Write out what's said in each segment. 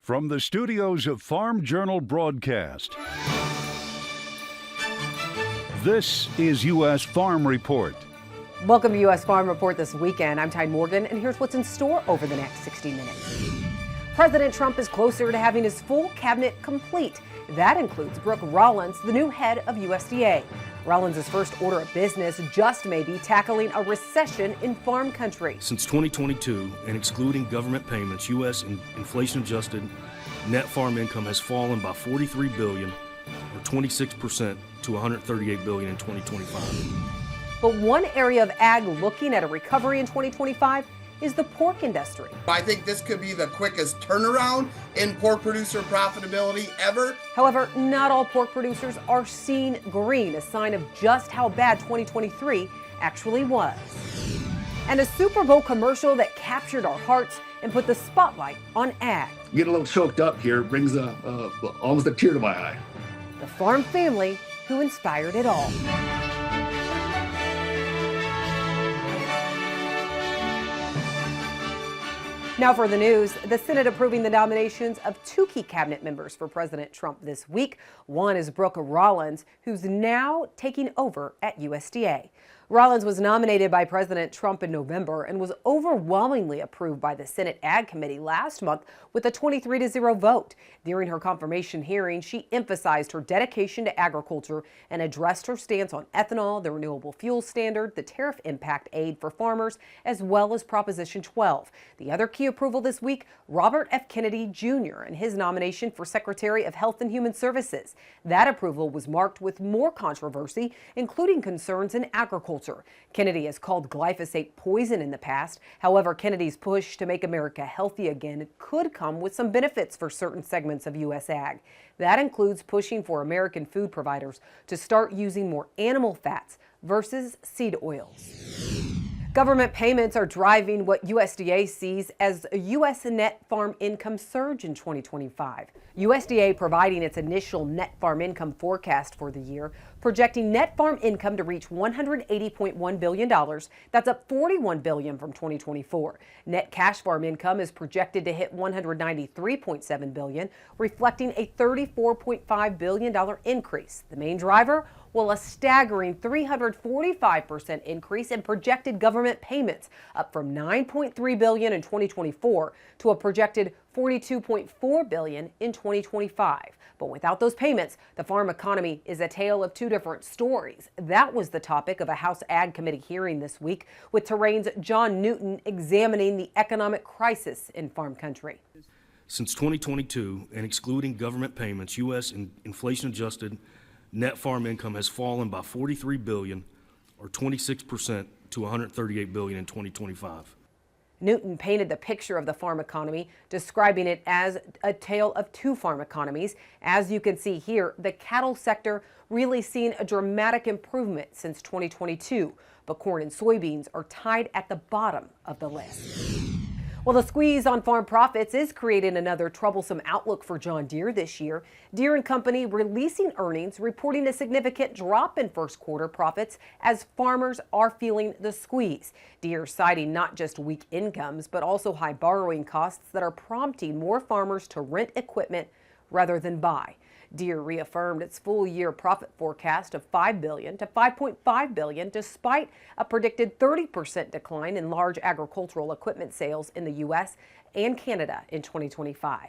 From the studios of Farm Journal Broadcast, this is U.S. Farm Report. Welcome to U.S. Farm Report this weekend. I'm Tyne Morgan, and here's what's in store over the next 60 minutes. President Trump is closer to having his full cabinet complete. That includes Brooke Rollins, the new head of USDA. Rollins' first order of business just may be tackling a recession in farm country. Since 2022, and excluding government payments, U.S. inflation-adjusted net farm income has fallen by $43 billion, or 26%, to $138 billion in 2025. But one area of ag looking at a recovery in 2025 is the pork industry. I think this could be the quickest turnaround in pork producer profitability ever. However, not all pork producers are seeing green, a sign of just how bad 2023 actually was. And a Super Bowl commercial that captured our hearts and put the spotlight on ag. Get a little choked up here, brings almost a tear to my eye. The farm family who inspired it all. Now for the news, the Senate approving the nominations of two key cabinet members for President Trump this week. One is Brooke Rollins, who's now taking over at USDA. Rollins was nominated by President Trump in November and was overwhelmingly approved by the Senate Ag Committee last month with a 23-0 vote. During her confirmation hearing, she emphasized her dedication to agriculture and addressed her stance on ethanol, the renewable fuel standard, the tariff impact aid for farmers, as well as Proposition 12. The other key approval this week, Robert F. Kennedy Jr. and his nomination for Secretary of Health and Human Services. That approval was marked with more controversy, including concerns in agriculture. Kennedy has called glyphosate poison in the past. However, Kennedy's push to make America healthy again could come with some benefits for certain segments of U.S. ag. That includes pushing for American food providers to start using more animal fats versus seed oils. Government payments are driving what USDA sees as a U.S. net farm income surge in 2025. USDA providing its initial net farm income forecast for the year, projecting net farm income to reach $180.1 billion. That's up $41 billion from 2024. Net cash farm income is projected to hit $193.7 billion, reflecting a $34.5 billion increase. The main driver? Well, a staggering 345% increase in projected government payments, up from $9.3 billion in 2024 to a projected $42.4 billion in 2025. But without those payments, the farm economy is a tale of two different stories. That was the topic of a House Ag Committee hearing this week, with Terrain's John Newton examining the economic crisis in farm country. Since 2022, and excluding government payments, U.S. inflation-adjusted net farm income has fallen by $43 billion, or 26%, to $138 billion in 2025. Newton painted the picture of the farm economy, describing it as a tale of two farm economies. As you can see here, the cattle sector really seen a dramatic improvement since 2022, but corn and soybeans are tied at the bottom of the list. Well, the squeeze on farm profits is creating another troublesome outlook for John Deere this year. Deere & Company releasing earnings, reporting a significant drop in first quarter profits as farmers are feeling the squeeze. Deere citing not just weak incomes, but also high borrowing costs that are prompting more farmers to rent equipment rather than buy. Deere reaffirmed its full-year profit forecast of $5 billion to $5.5 billion, despite a predicted 30% decline in large agricultural equipment sales in the U.S. and Canada in 2025.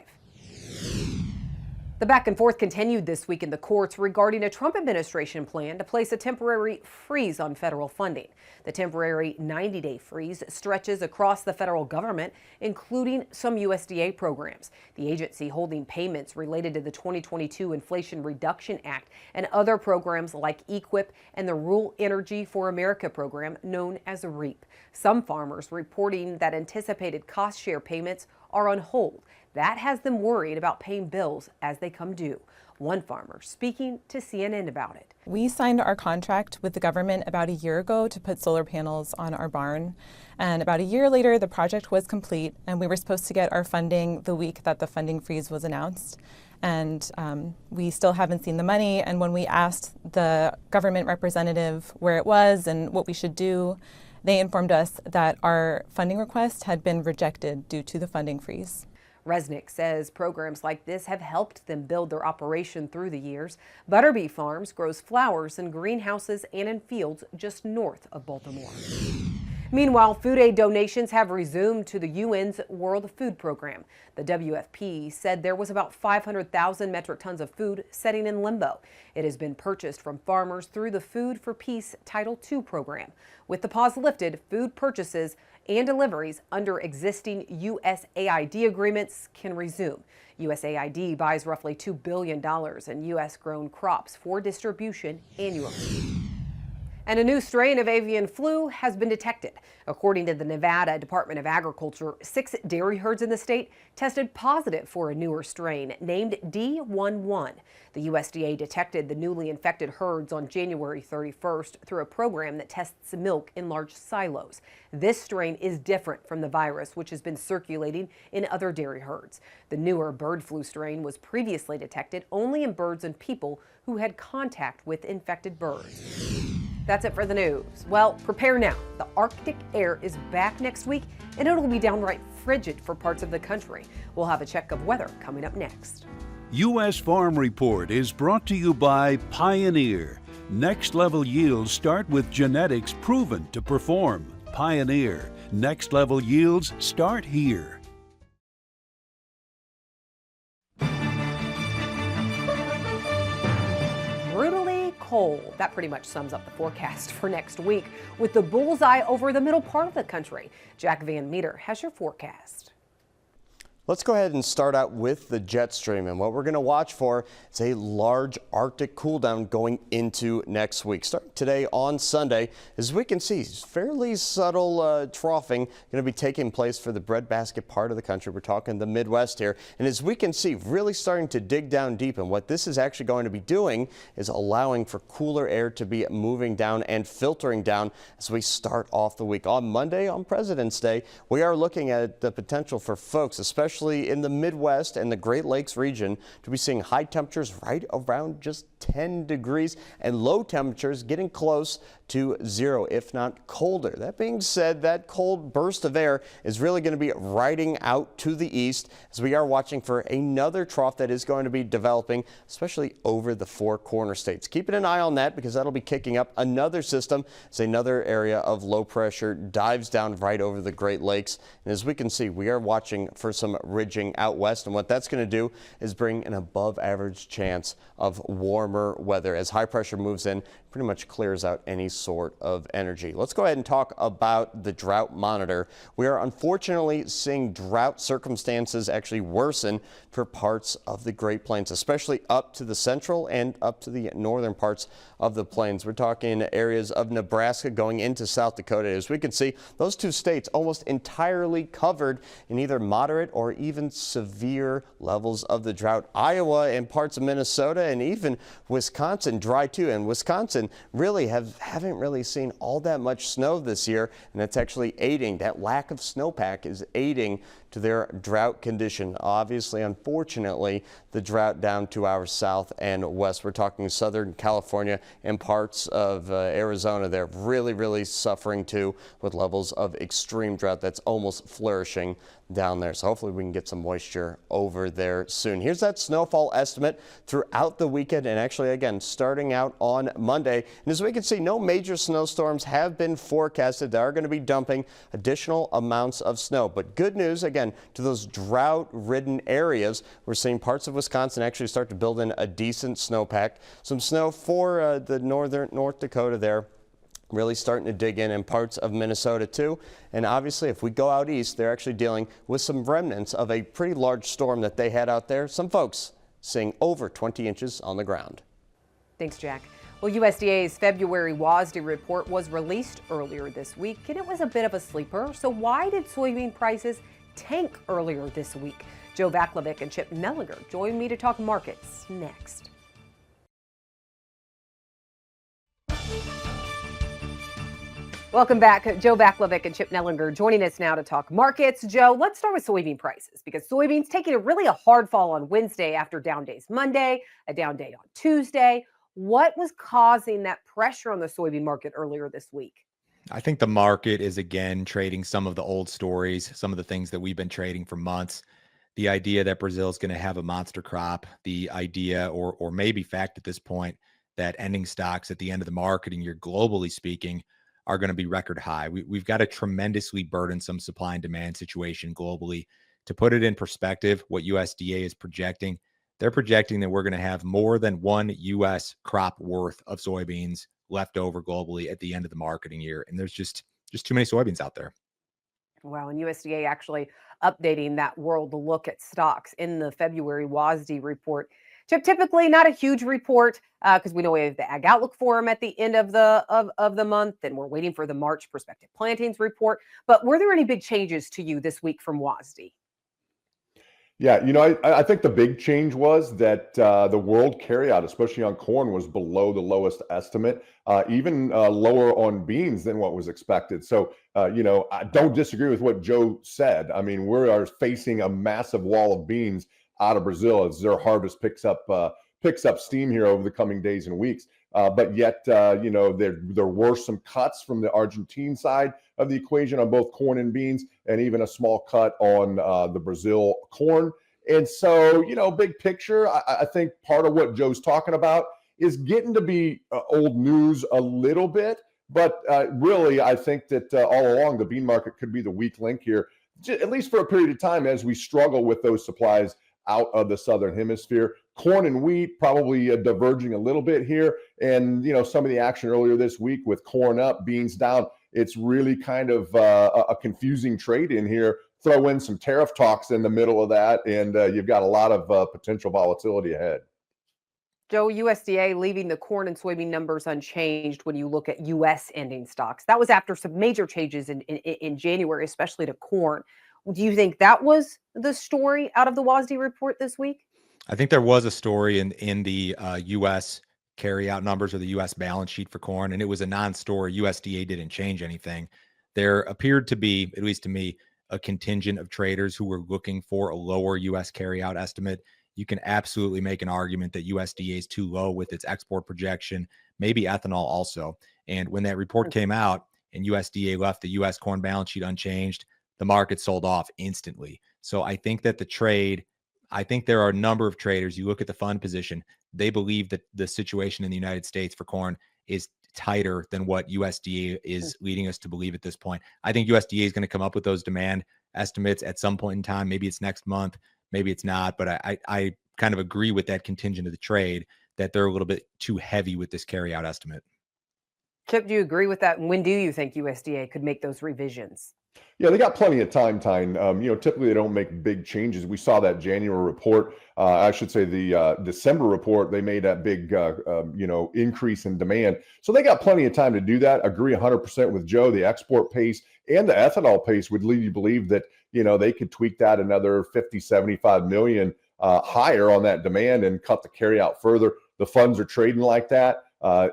The back and forth continued this week in the courts regarding a Trump administration plan to place a temporary freeze on federal funding. The temporary 90-day freeze stretches across the federal government, including some USDA programs. The agency holding payments related to the 2022 Inflation Reduction Act and other programs like EQIP and the Rural Energy for America program known as REAP. Some farmers reporting that anticipated cost share payments are on hold. That has them worried about paying bills as they come due. One farmer speaking to CNN about it. We signed our contract with the government about a year ago to put solar panels on our barn. And about a year later, the project was complete, and we were supposed to get our funding the week that the funding freeze was announced. And we still haven't seen the money. And when we asked the government representative where it was and what we should do, they informed us that our funding request had been rejected due to the funding freeze. Resnick says programs like this have helped them build their operation through the years. Butterbee Farms grows flowers in greenhouses and in fields just north of Baltimore. Meanwhile, food aid donations have resumed to the UN's World Food Program. The WFP said there was about 500,000 metric tons of food sitting in limbo. It has been purchased from farmers through the Food for Peace Title II program. With the pause lifted, food purchases and deliveries under existing USAID agreements can resume. USAID buys roughly $2 billion in U.S.-grown crops for distribution annually. And a new strain of avian flu has been detected. According to the Nevada Department of Agriculture, 6 dairy herds in the state tested positive for a newer strain named D11. The USDA detected the newly infected herds on January 31st through a program that tests milk in large silos. This strain is different from the virus, which has been circulating in other dairy herds. The newer bird flu strain was previously detected only in birds and people who had contact with infected birds. That's it for the news. Well, prepare now. The Arctic air is back next week, and it'll be downright frigid for parts of the country. We'll have a check of weather coming up next. U.S. Farm Report is brought to you by Pioneer. Next level yields start with genetics proven to perform. Pioneer. Next level yields start here. Brutally cold. That pretty much sums up the forecast for next week, with the bullseye over the middle part of the country. Jack Van Meter has your forecast. Let's go ahead and start out with the jet stream, and what we're going to watch for is a large Arctic cool down going into next week. Starting today on Sunday, as we can see, fairly subtle troughing going to be taking place for the breadbasket part of the country. We're talking the Midwest here, and as we can see, really starting to dig down deep, and what this is actually going to be doing is allowing for cooler air to be moving down and filtering down as we start off the week. On Monday, on President's Day, we are looking at the potential for folks, especially in the Midwest and the Great Lakes region, to be seeing high temperatures right around just 10 degrees and low temperatures getting close to 0, if not colder. That being said, that cold burst of air is really going to be riding out to the east as we are watching for another trough that is going to be developing, especially over the Four Corner states. Keeping an eye on that because that'll be kicking up another system as another area of low pressure dives down right over the Great Lakes. And as we can see, we are watching for some ridging out west, and what that's going to do is bring an above average chance of warmer weather as high pressure moves in, pretty much clears out any sort of energy. Let's go ahead and talk about the drought monitor. We are unfortunately seeing drought circumstances actually worsen for parts of the Great Plains, especially up to the central and up to the northern parts of the plains. We're talking areas of Nebraska going into South Dakota. As we can see, those two states almost entirely covered in either moderate or even severe levels of the drought. Iowa and parts of Minnesota and even Wisconsin dry too, and Wisconsin really haven't really seen all that much snow this year, and it's actually aiding. That lack of snowpack is aiding to their drought condition. Obviously, unfortunately, the drought down to our south and west. We're talking Southern California and parts of Arizona. They're really suffering too with levels of extreme drought that's almost flourishing down there. So hopefully we can get some moisture over there soon. Here's that snowfall estimate throughout the weekend, and actually again starting out on Monday. And as we can see, no major snowstorms have been forecasted. They are going to be dumping additional amounts of snow. But good news again to those drought-ridden areas. We're seeing parts of Wisconsin actually start to build in a decent snowpack. Some snow for the North Dakota there. Really starting to dig in parts of Minnesota too. And obviously if we go out east, they're actually dealing with some remnants of a pretty large storm that they had out there. Some folks seeing over 20 inches on the ground. Thanks, Jack. Well, USDA's February WASDE report was released earlier this week, and it was a bit of a sleeper. So why did soybean prices tank earlier this week? Joe Vaklovic and Chip Nellinger join me to talk markets next. Welcome back. Joe Vaklovic and Chip Nellinger joining us now to talk markets. Joe, let's start with soybean prices because soybeans taking a hard fall on Wednesday after down days Monday, a down day on Tuesday. What was causing that pressure on the soybean market earlier this week? I think the market is again trading some of the old stories, some of the things that we've been trading for months. the idea that Brazil is going to have a monster crop, the idea or maybe fact at this point that ending stocks at the end of the marketing year, globally speaking, are going to be record high. We've got a tremendously burdensome supply and demand situation globally. To put it in perspective, what USDA is projecting, they're projecting that we're going to have more than one U.S. crop worth of soybeans left over globally at the end of the marketing year. And there's just too many soybeans out there. Wow, and USDA actually updating that world look at stocks in the February WASDE report. Typically not a huge report because we know we have the Ag Outlook Forum at the end of the month, and we're waiting for the March prospective plantings report. But were there any big changes to you this week from WASDE? Yeah, I think the big change was that the world carryout, especially on corn, was below the lowest estimate, even lower on beans than what was expected. So, I don't disagree with what Joe said. I mean, we are facing a massive wall of beans out of Brazil as their harvest picks up steam here over the coming days and weeks. But yet, there were some cuts from the Argentine side of the equation on both corn and beans, and even a small cut on the Brazil corn. And so, big picture, I think part of what Joe's talking about is getting to be old news a little bit. But really, I think that all along, the bean market could be the weak link here, at least for a period of time as we struggle with those supplies out of the southern hemisphere. Corn and wheat probably diverging a little bit here. And, some of the action earlier this week with corn up, beans down, it's really kind of a confusing trade in here. Throw in some tariff talks in the middle of that, and you've got a lot of potential volatility ahead. Joe, USDA leaving the corn and soybean numbers unchanged when you look at U.S. ending stocks. That was after some major changes in January, especially to corn. Do you think that was the story out of the WASDE report this week? I think there was a story in the U.S. carryout numbers or the U.S. balance sheet for corn, and it was a non-story. USDA didn't change anything. There appeared to be, at least to me, a contingent of traders who were looking for a lower U.S. carryout estimate. You can absolutely make an argument that USDA is too low with its export projection, maybe ethanol also. And when that report came out and USDA left the U.S. corn balance sheet unchanged, the market sold off instantly. So I think that I think there are a number of traders, you look at the fund position, they believe that the situation in the United States for corn is tighter than what USDA is leading us to believe at this point. I think USDA is going to come up with those demand estimates at some point in time. Maybe it's next month, maybe it's not, but I kind of agree with that contingent of the trade that they're a little bit too heavy with this carryout estimate. Chip, do you agree with that? And when do you think USDA could make those revisions? Yeah, they got plenty of time, Tyne. Typically they don't make big changes. We saw that January report. I should say the December report, they made that big, increase in demand. So they got plenty of time to do that. Agree 100% with Joe. The export pace and the ethanol pace would lead you to believe that, they could tweak that another 50, 75 million higher on that demand and cut the carryout further. The funds are trading like that.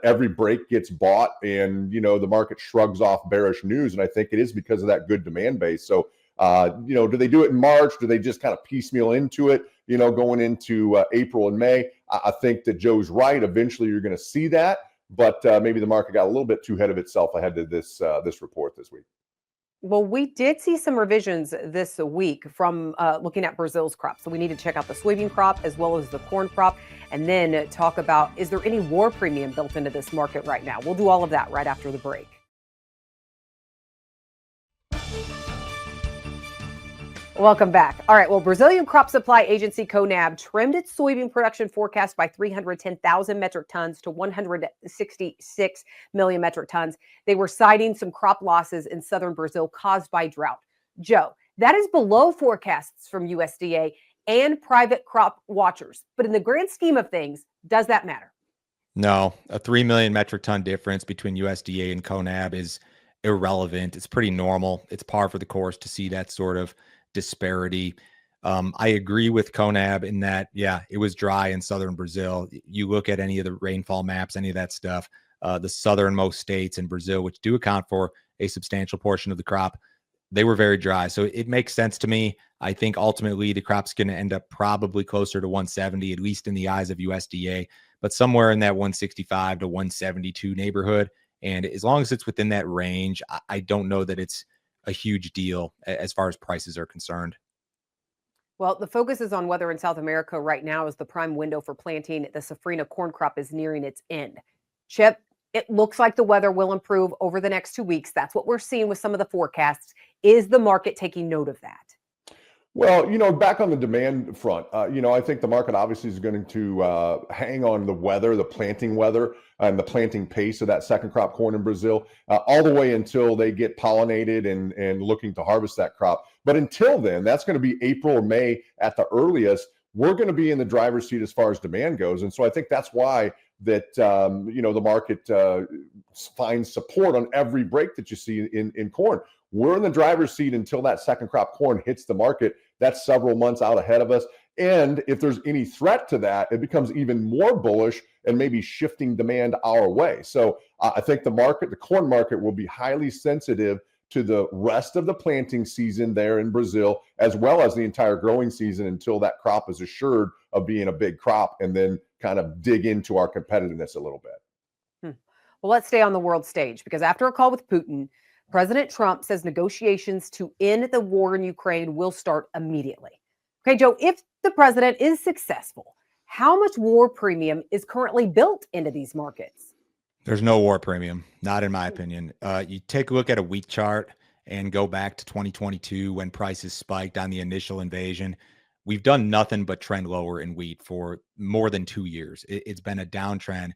Every break gets bought and, the market shrugs off bearish news. And I think it is because of that good demand base. So, do they do it in March? Do they just kind of piecemeal into it, going into April and May? I think that Joe's right. Eventually you're going to see that, but maybe the market got a little bit too ahead of itself ahead of this report this week. Well, we did see some revisions this week from looking at Brazil's crop. So we need to check out the soybean crop as well as the corn crop, and then talk about, is there any war premium built into this market right now? We'll do all of that right after the break. Welcome back. All right. Well, Brazilian Crop Supply Agency, CONAB, trimmed its soybean production forecast by 310,000 metric tons to 166 million metric tons. They were citing some crop losses in southern Brazil caused by drought. Joe, that is below forecasts from USDA and private crop watchers. But in the grand scheme of things, does that matter? No, a 3 million metric ton difference between USDA and CONAB is irrelevant. It's pretty normal. It's par for the course to see that sort of disparity. I agree with CONAB in that, yeah, it was dry in southern Brazil. You look at any of the rainfall maps, any of that stuff, the southernmost states in Brazil, which do account for a substantial portion of the crop, they were very dry. So it makes sense to me. I think ultimately the crop's going to end up probably closer to 170, at least in the eyes of USDA, but somewhere in that 165 to 172 neighborhood. And as long as it's within that range, I don't know that it's a huge deal as far as prices are concerned. Well, the focus is on weather in South America right now as the prime window for planting the safrinha corn crop is nearing its end. Chip, it looks like the weather will improve over the next 2 weeks. That's what we're seeing with some of the forecasts. Is the market taking note of that? Well, back on the demand front, I think the market obviously is going to hang on the weather, the planting weather, and the planting pace of that second crop corn in Brazil, all the way until they get pollinated and looking to harvest that crop. But until then, that's going to be April or May at the earliest. We're going to be in the driver's seat as far as demand goes, and so I think that's why that the market finds support on every break that you see in corn. We're in the driver's seat until that second crop corn hits the market. That's several months out ahead of us. And if there's any threat to that, it becomes even more bullish and maybe shifting demand our way. So I think the corn market will be highly sensitive to the rest of the planting season there in Brazil, as well as the entire growing season until that crop is assured of being a big crop, and then kind of dig into our competitiveness a little bit. Well, let's stay on the world stage because after a call with Putin, President Trump says negotiations to end the war in Ukraine will start immediately. Okay, Joe, if the president is successful, how much war premium is currently built into these markets? There's no war premium, not in my opinion. You take a look at a wheat chart and go back to 2022 when prices spiked on the initial invasion. We've done nothing but trend lower in wheat for more than 2 years. It's been a downtrend,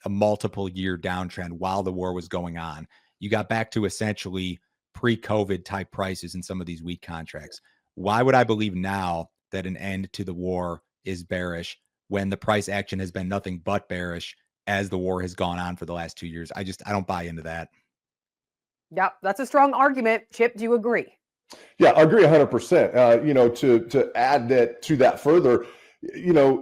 a multiple year downtrend while the war was going on. You got back to essentially pre-COVID type prices in some of these wheat contracts. Why would I believe now that an end to the war is bearish when the price action has been nothing but bearish as the war has gone on for the last 2 years? I don't buy into that. Yep, that's a strong argument. Chip, do you agree? Yeah, I agree 100%. To add that to that further,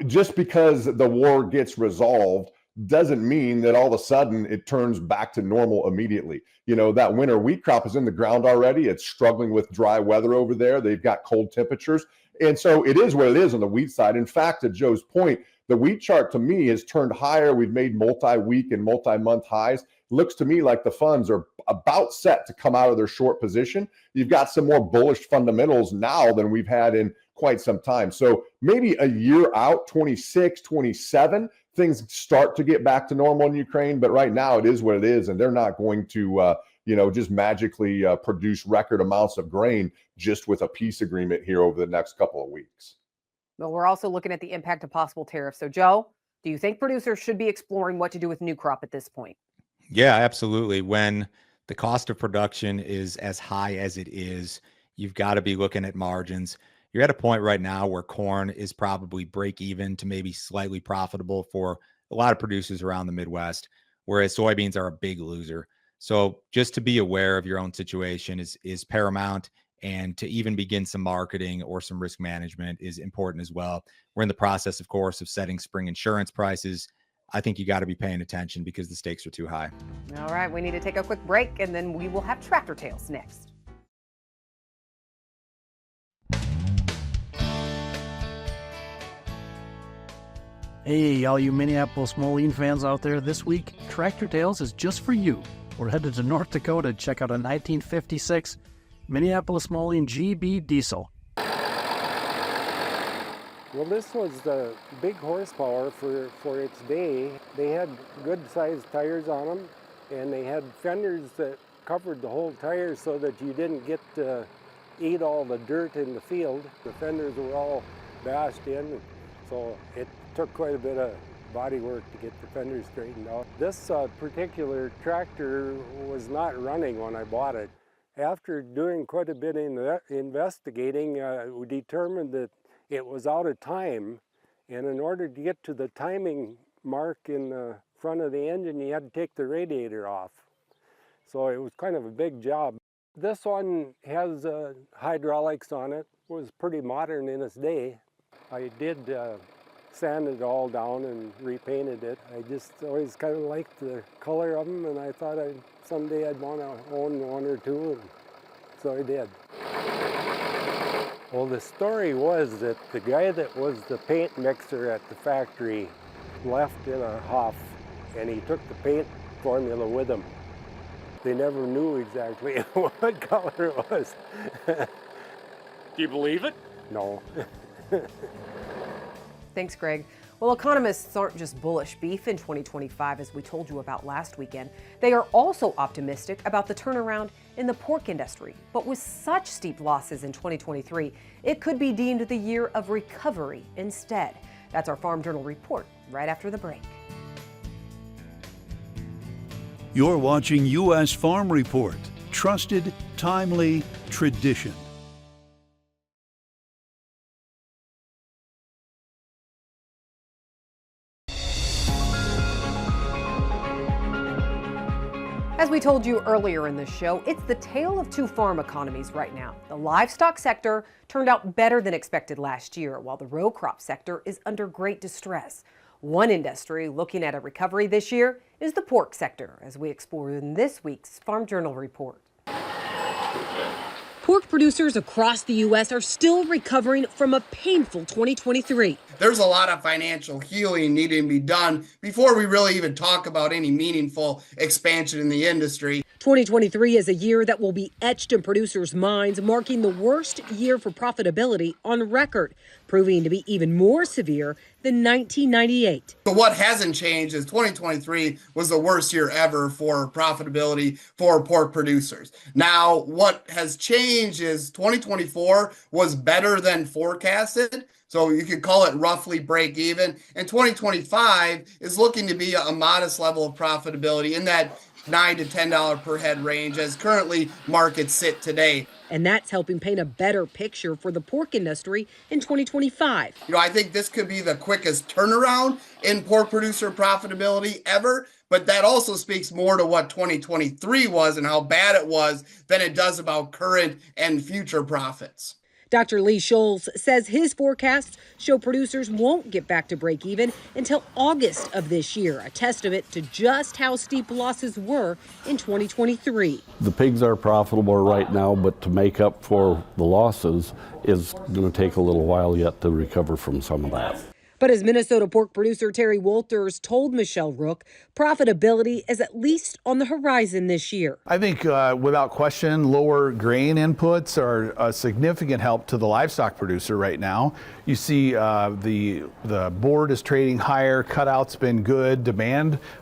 just because the war gets resolved doesn't mean that all of a sudden it turns back to normal immediately. That winter wheat crop is in the ground already. It's struggling with dry weather over there. They've got cold temperatures. And so it is what it is on the wheat side. In fact, to Joe's point, the wheat chart to me has turned higher. We've made multi-week and multi-month highs. Looks to me like the funds are about set to come out of their short position. You've got some more bullish fundamentals now than we've had in quite some time. So maybe a year out, 26, 27, things start to get back to normal in Ukraine. But right now it is what it is. And they're not going to, just magically produce record amounts of grain just with a peace agreement here over the next couple of weeks. Well, we're also looking at the impact of possible tariffs. So, Joe, do you think producers should be exploring what to do with new crop at this point? Yeah, absolutely. When the cost of production is as high as it is, you've got to be looking at margins. You're at a point right now where corn is probably break even to maybe slightly profitable for a lot of producers around the Midwest, whereas soybeans are a big loser. So just to be aware of your own situation is paramount, and to even begin some marketing or some risk management is important as well. We're in the process, of course, of setting spring insurance prices. I think you got to be paying attention because the stakes are too high. All right, we need to take a quick break, and then we will have Tractor Tales next. Hey, all you Minneapolis Moline fans out there, this week, Tractor Tales is just for you. We're headed to North Dakota to check out a 1956 Minneapolis Moline GB diesel. Well, this was the big horsepower for its day. They had good-sized tires on them, and they had fenders that covered the whole tire so that you didn't get to eat all the dirt in the field. The fenders were all bashed in, so it took quite a bit of body work to get the fenders straightened out. This particular tractor was not running when I bought it. After doing quite a bit of investigating, we determined that it was out of time, and in order to get to the timing mark in the front of the engine, you had to take the radiator off. So it was kind of a big job. This one has hydraulics on it. It was pretty modern in its day. I did sand it all down and repainted it. I just always kind of liked the color of them, and I thought someday I'd want to own one or two, and so I did. Well, the story was that the guy that was the paint mixer at the factory left in a huff, and he took the paint formula with him. They never knew exactly what color it was. Do you believe it? No. Thanks, Greg. Well, economists aren't just bullish beef in 2025, as we told you about last weekend. They are also optimistic about the turnaround in the pork industry. But with such steep losses in 2023, it could be deemed the year of recovery instead. That's our Farm Journal report right after the break. You're watching U.S. Farm Report. Trusted, timely, tradition. As we told you earlier in the show, it's the tale of two farm economies right now. The livestock sector turned out better than expected last year, while the row crop sector is under great distress. One industry looking at a recovery this year is the pork sector, as we explore in this week's Farm Journal report. Pork producers across the U.S. are still recovering from a painful 2023. There's a lot of financial healing needing to be done before we really even talk about any meaningful expansion in the industry. 2023 is a year that will be etched in producers' minds, marking the worst year for profitability on record, proving to be even more severe than 1998. But what hasn't changed is 2023 was the worst year ever for profitability for pork producers. Now, what has changed is 2024 was better than forecasted. So you could call it roughly break even. And 2025 is looking to be a modest level of profitability in that $9 to $10 per head range as currently markets sit today. And that's helping paint a better picture for the pork industry in 2025. I think this could be the quickest turnaround in pork producer profitability ever. But that also speaks more to what 2023 was and how bad it was than it does about current and future profits. Dr. Lee Scholes says his forecasts show producers won't get back to break even until August of this year, a testament to just how steep losses were in 2023. The pigs are profitable right now, but to make up for the losses is going to take a little while yet to recover from some of that. But as Minnesota pork producer Terry Wolters told Michelle Rook, profitability is at least on the horizon this year. I think without question, lower grain inputs are a significant help to the livestock producer right now. You see the board is trading higher, cutout's been good,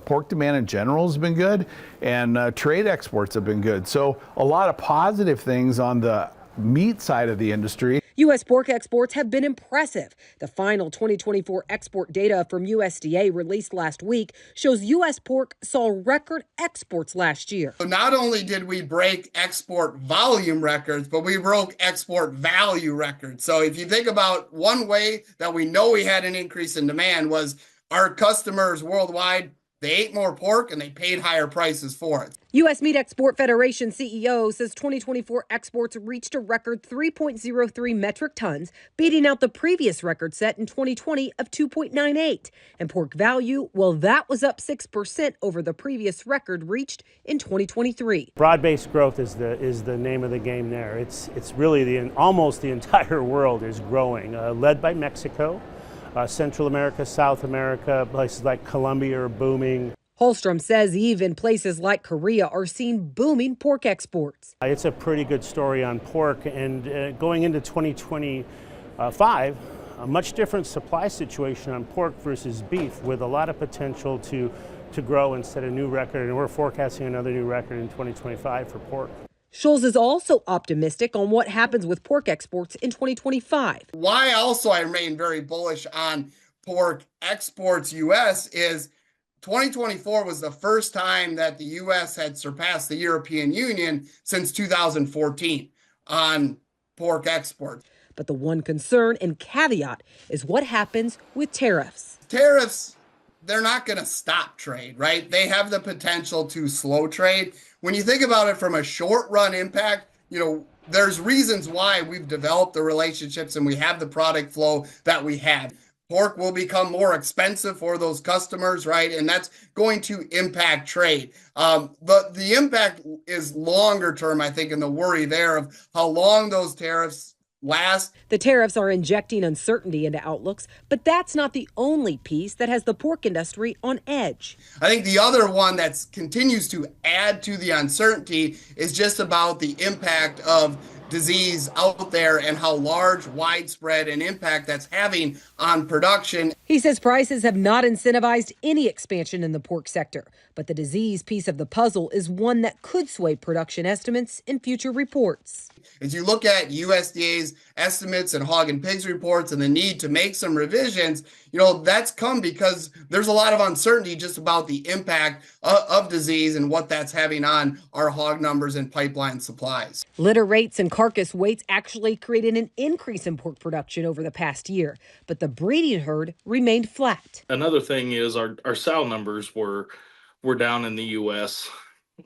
pork demand in general has been good, and trade exports have been good. So a lot of positive things on the meat side of the industry. U.S. pork exports have been impressive. The final 2024 export data from USDA released last week shows U.S. pork saw record exports last year. So not only did we break export volume records, but we broke export value records. So if you think about one way that we know we had an increase in demand was our customers worldwide, they ate more pork and they paid higher prices for it. U.S. Meat Export Federation CEO says 2024 exports reached a record 3.03 metric tons, beating out the previous record set in 2020 of 2.98. And pork value, well, that was up 6% over the previous record reached in 2023. Broad-based growth is the name of the game there. It's really almost the entire world is growing, led by Mexico. Central America, South America, places like Colombia are booming. Holstrom says even places like Korea are seeing booming pork exports. It's a pretty good story on pork, and going into 2025, a much different supply situation on pork versus beef, with a lot of potential to grow and set a new record, and we're forecasting another new record in 2025 for pork. Scholes is also optimistic on what happens with pork exports in 2025. Why also I remain very bullish on pork exports U.S. is 2024 was the first time that the U.S. had surpassed the European Union since 2014 on pork exports. But the one concern and caveat is what happens with tariffs. Tariffs, they're not going to stop trade, right? They have the potential to slow trade. When you think about it from a short run impact, there's reasons why we've developed the relationships and we have the product flow that we have. Pork will become more expensive for those customers, right? And that's going to impact trade. But the impact is longer term, I think, and the worry there of how long those tariffs last. The tariffs are injecting uncertainty into outlooks, but that's not the only piece that has the pork industry on edge. I think the other one that continues to add to the uncertainty is just about the impact of disease out there and how large, widespread an impact that's having on production. He says prices have not incentivized any expansion in the pork sector, but the disease piece of the puzzle is one that could sway production estimates in future reports. As you look at USDA's estimates and hog and pigs reports and the need to make some revisions, that's come because there's a lot of uncertainty just about the impact of disease and what that's having on our hog numbers and pipeline supplies. Litter rates and carcass weights actually created an increase in pork production over the past year, but the breeding herd remained flat. Another thing is our sow numbers were down in the U.S.,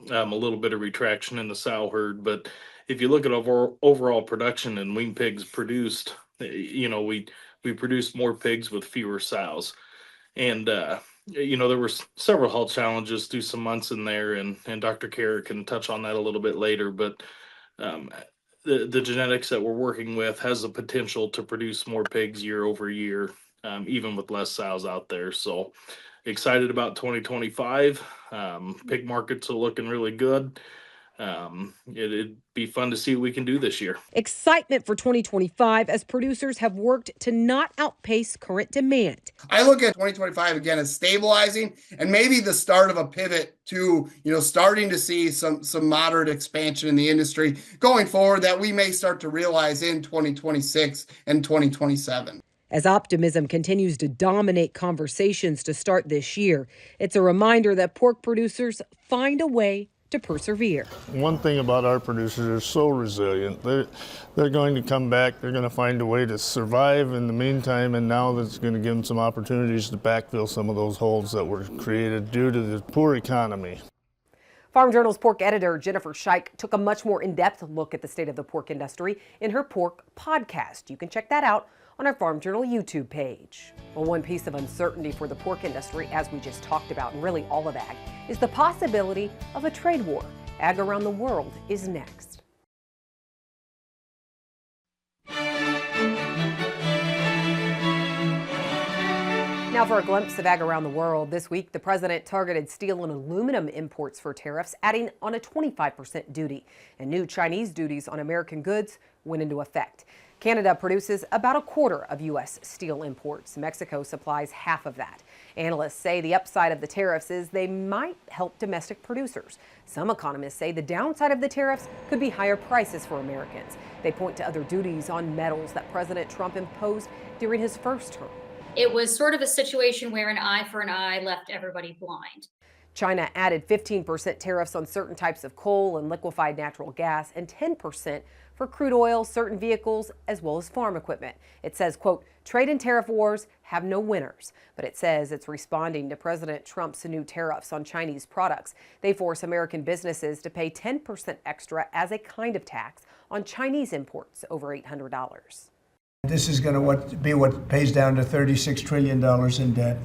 a little bit of retraction in the sow herd, but if you look at overall production and wean pigs produced, we produced more pigs with fewer sows. And, there were several health challenges through some months in there, and Dr. Kerr can touch on that a little bit later. But the genetics that we're working with has the potential to produce more pigs year over year, even with less sows out there. So excited about 2025. Pig markets are looking really good. It'd be fun to see what we can do this year. Excitement for 2025 as producers have worked to not outpace current demand. I look at 2025 again as stabilizing and maybe the start of a pivot to, starting to see some moderate expansion in the industry going forward that we may start to realize in 2026 and 2027. As optimism continues to dominate conversations to start this year, it's a reminder that pork producers find a way to persevere. One thing about our producers, they're so resilient. They're going to come back. They're going to find a way to survive in the meantime, and now that's going to give them some opportunities to backfill some of those holes that were created due to the poor economy. Farm Journal's pork editor Jennifer Scheich took a much more in-depth look at the state of the pork industry in her pork podcast. You can check that out on our Farm Journal YouTube page. Well, one piece of uncertainty for the pork industry, as we just talked about, and really all of ag, is the possibility of a trade war. Ag Around the World is next. Now for a glimpse of Ag Around the World. This week, the president targeted steel and aluminum imports for tariffs, adding on a 25% duty. And new Chinese duties on American goods went into effect. Canada produces about a quarter of U.S. steel imports. Mexico supplies half of that. Analysts say the upside of the tariffs is they might help domestic producers. Some economists say the downside of the tariffs could be higher prices for Americans. They point to other duties on metals that President Trump imposed during his first term. It was sort of a situation where an eye for an eye left everybody blind. China added 15% tariffs on certain types of coal and liquefied natural gas and 10% for crude oil, certain vehicles, as well as farm equipment. It says, quote, trade and tariff wars have no winners, but it says it's responding to President Trump's new tariffs on Chinese products. They force American businesses to pay 10% extra as a kind of tax on Chinese imports over $800. This is going to be what pays down to $36 trillion in debt.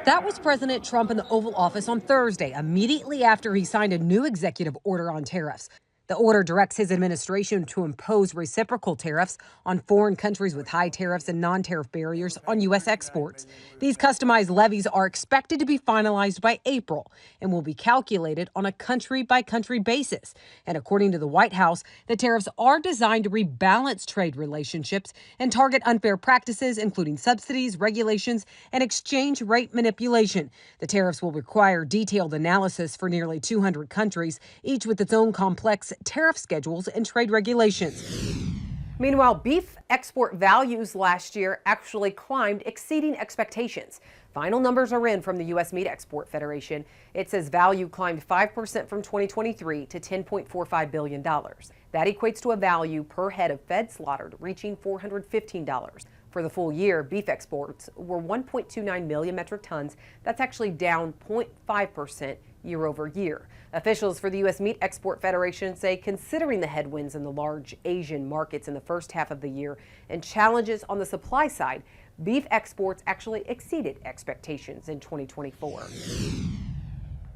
That was President Trump in the Oval Office on Thursday, immediately after he signed a new executive order on tariffs. The order directs his administration to impose reciprocal tariffs on foreign countries with high tariffs and non-tariff barriers on U.S. exports. These customized levies are expected to be finalized by April and will be calculated on a country-by-country basis. And according to the White House, the tariffs are designed to rebalance trade relationships and target unfair practices, including subsidies, regulations, and exchange rate manipulation. The tariffs will require detailed analysis for nearly 200 countries, each with its own complex tariff schedules and trade regulations. Meanwhile, beef export values last year actually climbed, exceeding expectations. Final numbers are in from the U.S. Meat Export Federation. It says value climbed 5% from 2023 to $10.45 billion. That equates to a value per head of fed slaughtered reaching $415. For the full year, beef exports were 1.29 million metric tons. That's actually down 0.5% year over year. Officials for the U.S. Meat Export Federation say considering the headwinds in the large Asian markets in the first half of the year and challenges on the supply side, beef exports actually exceeded expectations in 2024.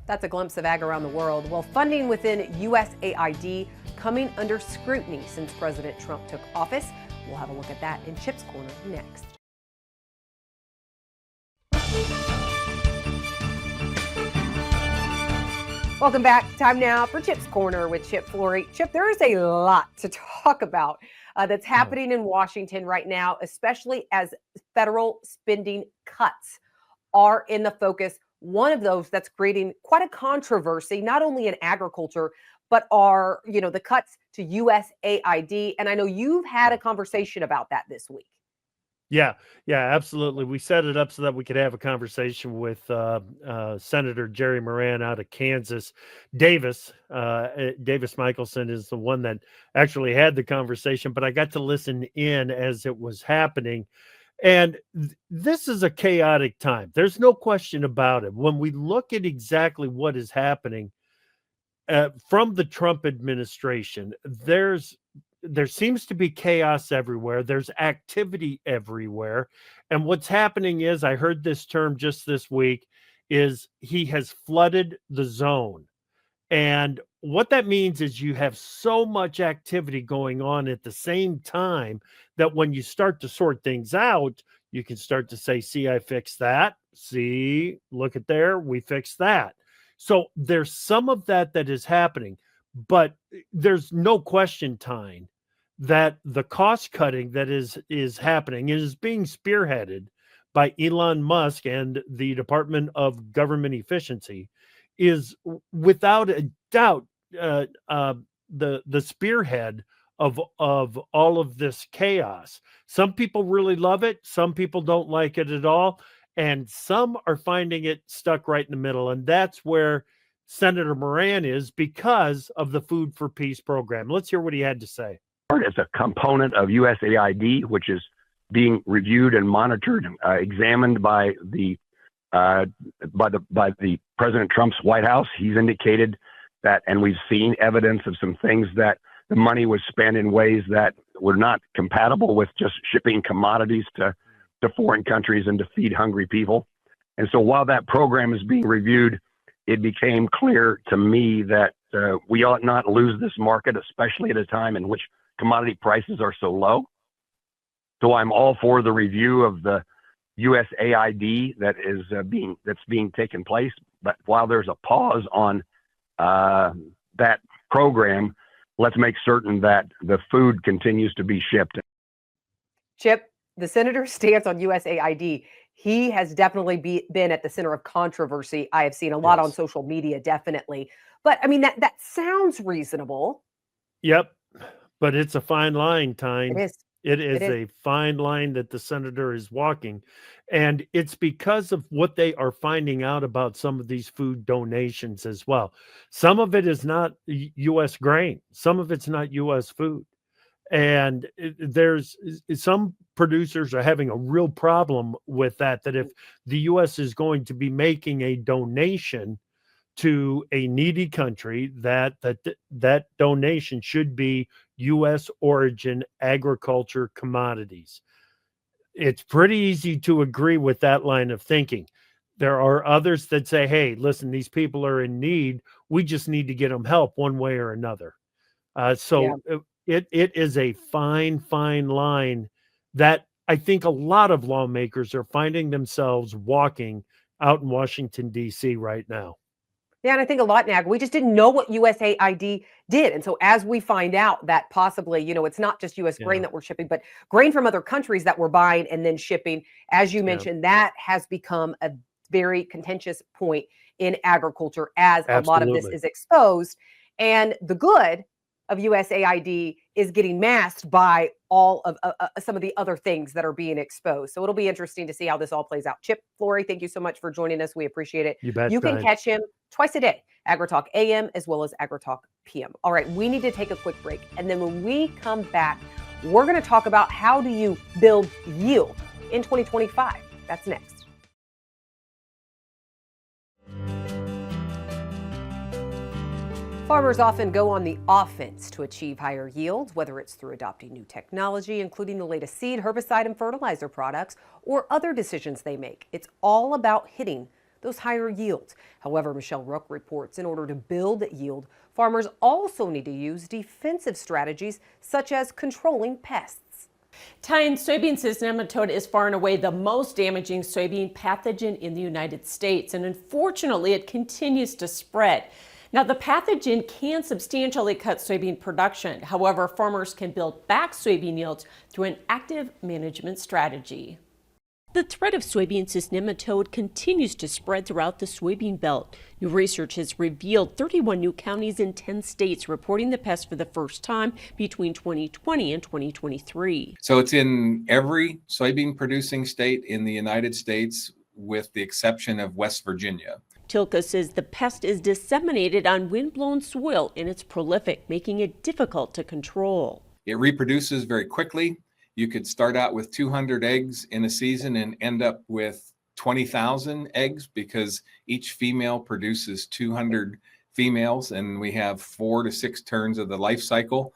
That's a glimpse of Ag Around the World. Well, funding within USAID coming under scrutiny since President Trump took office. We'll have a look at that in Chip's Corner next. Welcome back. Time now for Chip's Corner with Chip Flory. Chip, there is a lot to talk about that's happening in Washington right now, especially as federal spending cuts are in the focus. One of those that's creating quite a controversy, not only in agriculture, but are, the cuts to USAID. And I know you've had a conversation about that this week. Yeah, absolutely. We set it up so that we could have a conversation with Senator Jerry Moran out of Kansas. Davis Michelson is the one that actually had the conversation, but I got to listen in as it was happening. And this is a chaotic time. There's no question about it. When we look at exactly what is happening from the Trump administration, there seems to be chaos everywhere. There's activity everywhere. And what's happening is, I heard this term just this week, is he has flooded the zone. And what that means is you have so much activity going on at the same time that when you start to sort things out, you can start to say, see, I fixed that. See, look at there, we fixed that. So there's some of that is happening, but there's no question, Tyne, that the cost cutting that is happening is being spearheaded by Elon Musk and the Department of Government Efficiency is without a doubt the spearhead of all of this chaos. Some people really love it, some people don't like it at all, and some are finding it stuck right in the middle. And that's where Senator Moran is, because of the Food for Peace program. Let's hear what he had to say. As a component of USAID, which is being reviewed and monitored, examined by the President Trump's White House. He's indicated that, and we've seen evidence of some things, that the money was spent in ways that were not compatible with just shipping commodities to foreign countries and to feed hungry people. And so while that program is being reviewed, it became clear to me that we ought not lose this market, especially at a time in which commodity prices are so low. So I'm all for the review of the USAID that's being taken place. But while there's a pause on that program, let's make certain that the food continues to be shipped. Chip, the senator's stance on USAID, he has definitely been at the center of controversy. I have seen a lot on social media, definitely. But I mean, that sounds reasonable. Yep. But it's a fine line, Tyne. It is. It is a fine line that the senator is walking. And it's because of what they are finding out about some of these food donations as well. Some of it is not U.S. grain. Some of it's not U.S. food. And there's some producers are having a real problem with that if the U.S. is going to be making a donation to a needy country, that donation should be U.S. origin agriculture commodities. It's pretty easy to agree with that line of thinking. There are others that say, hey, listen, these people are in need. We just need to get them help one way or another. It is a fine line that I think a lot of lawmakers are finding themselves walking out in Washington, D.C. right now. Yeah, and I think a lot, Nag, we just didn't know what USAID did. And so as we find out that possibly, it's not just U.S. grain that we're shipping, but grain from other countries that we're buying and then shipping, as you mentioned, that has become a very contentious point in agriculture as a lot of this is exposed. And the good of USAID is getting masked by all of some of the other things that are being exposed. So it'll be interesting to see how this all plays out. Chip Flory, thank you so much for joining us. We appreciate it. You bet. You can catch him twice a day, AgriTalk AM as well as AgriTalk PM. All right, we need to take a quick break. And then when we come back, we're going to talk about how do you build yield in 2025. That's next. Farmers often go on the offense to achieve higher yields, whether it's through adopting new technology, including the latest seed, herbicide, and fertilizer products, or other decisions they make. It's all about hitting those higher yields. However, Michelle Rook reports in order to build yield, farmers also need to use defensive strategies such as controlling pests. Tyne, soybean cyst nematode is far and away the most damaging soybean pathogen in the United States, and unfortunately, it continues to spread. Now, the pathogen can substantially cut soybean production. However, farmers can build back soybean yields through an active management strategy. The threat of soybean cyst nematode continues to spread throughout the soybean belt. New research has revealed 31 new counties in 10 states reporting the pest for the first time between 2020 and 2023. So it's in every soybean producing state in the United States, with the exception of West Virginia. Tilka says the pest is disseminated on windblown soil and it's prolific, making it difficult to control. It reproduces very quickly. You could start out with 200 eggs in a season and end up with 20,000 eggs because each female produces 200 females, and we have 4 to 6 turns of the life cycle.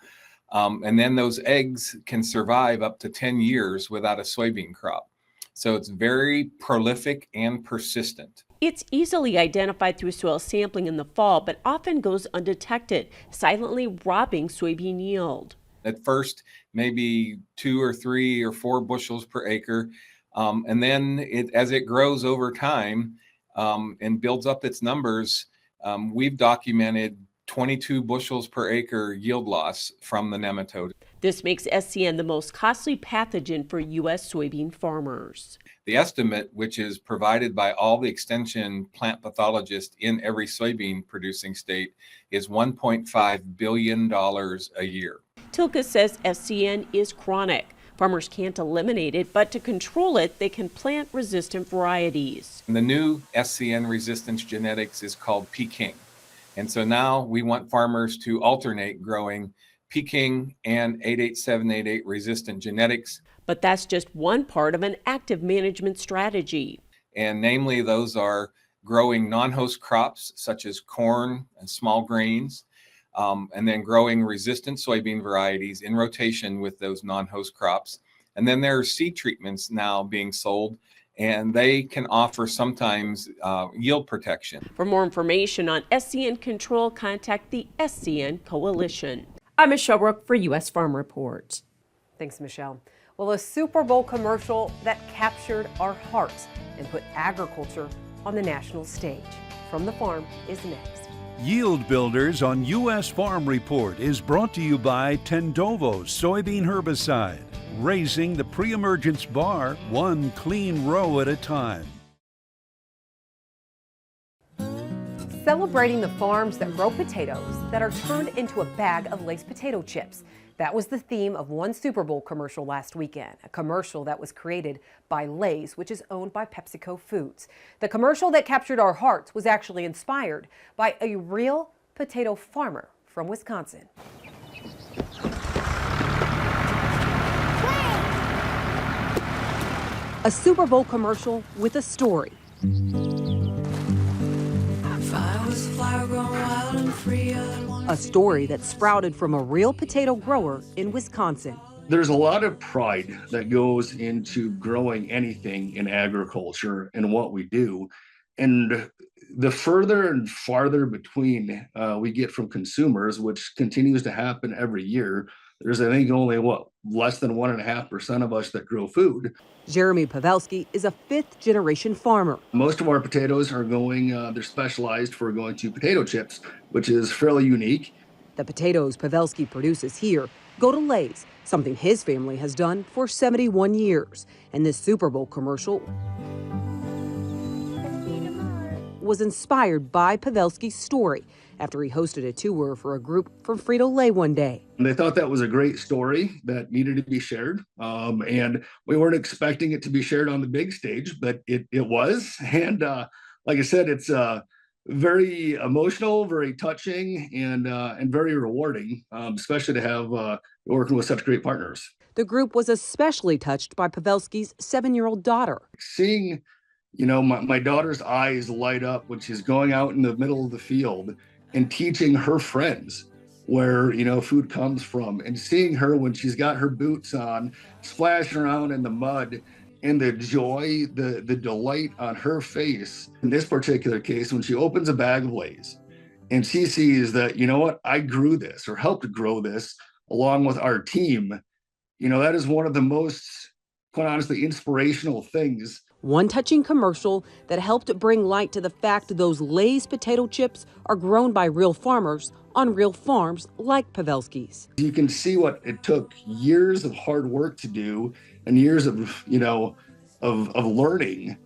And then those eggs can survive up to 10 years without a soybean crop. So it's very prolific and persistent. It's easily identified through soil sampling in the fall, but often goes undetected, silently robbing soybean yield. At first, maybe 2 or 3 or 4 bushels per acre. And then as it grows over time and builds up its numbers, we've documented 22 bushels per acre yield loss from the nematode. This makes SCN the most costly pathogen for U.S. soybean farmers. The estimate, which is provided by all the extension plant pathologists in every soybean producing state, is $1.5 billion a year. Tilka says SCN is chronic. Farmers can't eliminate it, but to control it, they can plant resistant varieties. And the new SCN resistance genetics is called Peking. And so now we want farmers to alternate growing Peking and 88788 resistant genetics. But that's just one part of an active management strategy. And namely, those are growing non-host crops such as corn and small grains, and then growing resistant soybean varieties in rotation with those non-host crops. And then there are seed treatments now being sold, and they can offer sometimes yield protection. For more information on SCN control, contact the SCN Coalition. I'm Michelle Rook for U.S. Farm Report. Thanks, Michelle. Well, a Super Bowl commercial that captured our hearts and put agriculture on the national stage. From the Farm is next. Yield Builders on U.S. Farm Report is brought to you by Tendovo soybean herbicide, raising the pre-emergence bar one clean row at a time. Celebrating the farms that grow potatoes that are turned into a bag of Lay's potato chips. That was the theme of one Super Bowl commercial last weekend, a commercial that was created by Lay's, which is owned by PepsiCo Foods. The commercial that captured our hearts was actually inspired by a real potato farmer from Wisconsin. A Super Bowl commercial with a story. A story that sprouted from a real potato grower in Wisconsin. There's a lot of pride that goes into growing anything in agriculture and what we do. And the further and farther between we get from consumers, which continues to happen every year, there's, I think, only less than 1.5% of us that grow food. Jeremy Pavelski is a fifth-generation farmer. Most of our potatoes are going, they're specialized for going to potato chips, which is fairly unique. The potatoes Pavelski produces here go to Lay's, something his family has done for 71 years. And this Super Bowl commercial was inspired by Pavelski's story after he hosted a tour for a group from Frito-Lay one day. And they thought that was a great story that needed to be shared. And we weren't expecting it to be shared on the big stage, but it was. And like I said, it's very emotional, very touching, and very rewarding, especially to have working with such great partners. The group was especially touched by Pavelski's 7-year-old daughter. Seeing, my daughter's eyes light up when she's going out in the middle of the field and teaching her friends where, food comes from, and seeing her when she's got her boots on, splashing around in the mud, and the joy, the delight on her face. In this particular case, when she opens a bag of Lay's and she sees that, I grew this or helped grow this along with our team, that is one of the most, quite honestly, inspirational things. One touching commercial that helped bring light to the fact those Lay's potato chips are grown by real farmers on real farms like Pavelski's. You can see what it took years of hard work to do and years of, of learning,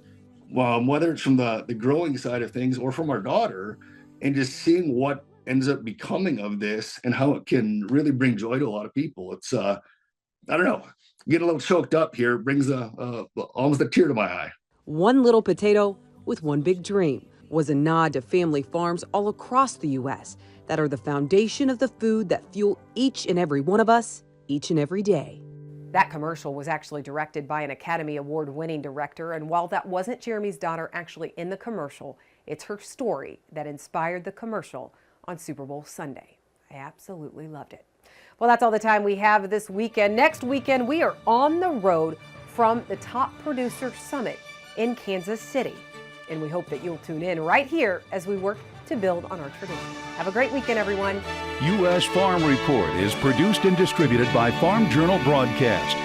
whether it's from the growing side of things or from our daughter, and just seeing what ends up becoming of this and how it can really bring joy to a lot of people. It's, I don't know, get a little choked up here. It brings almost a tear to my eye. One little potato with one big dream was a nod to family farms all across the U.S. that are the foundation of the food that fuel each and every one of us each and every day. That commercial was actually directed by an Academy Award-winning director, and while that wasn't Jeremy's daughter actually in the commercial, it's her story that inspired the commercial on Super Bowl Sunday. I absolutely loved it. Well, that's all the time we have this weekend. Next weekend, we are on the road from the Top Producer Summit in Kansas City, and we hope that you'll tune in right here as we work to build on our tradition. Have a great weekend, everyone. U.S. Farm Report is produced and distributed by Farm Journal Broadcast.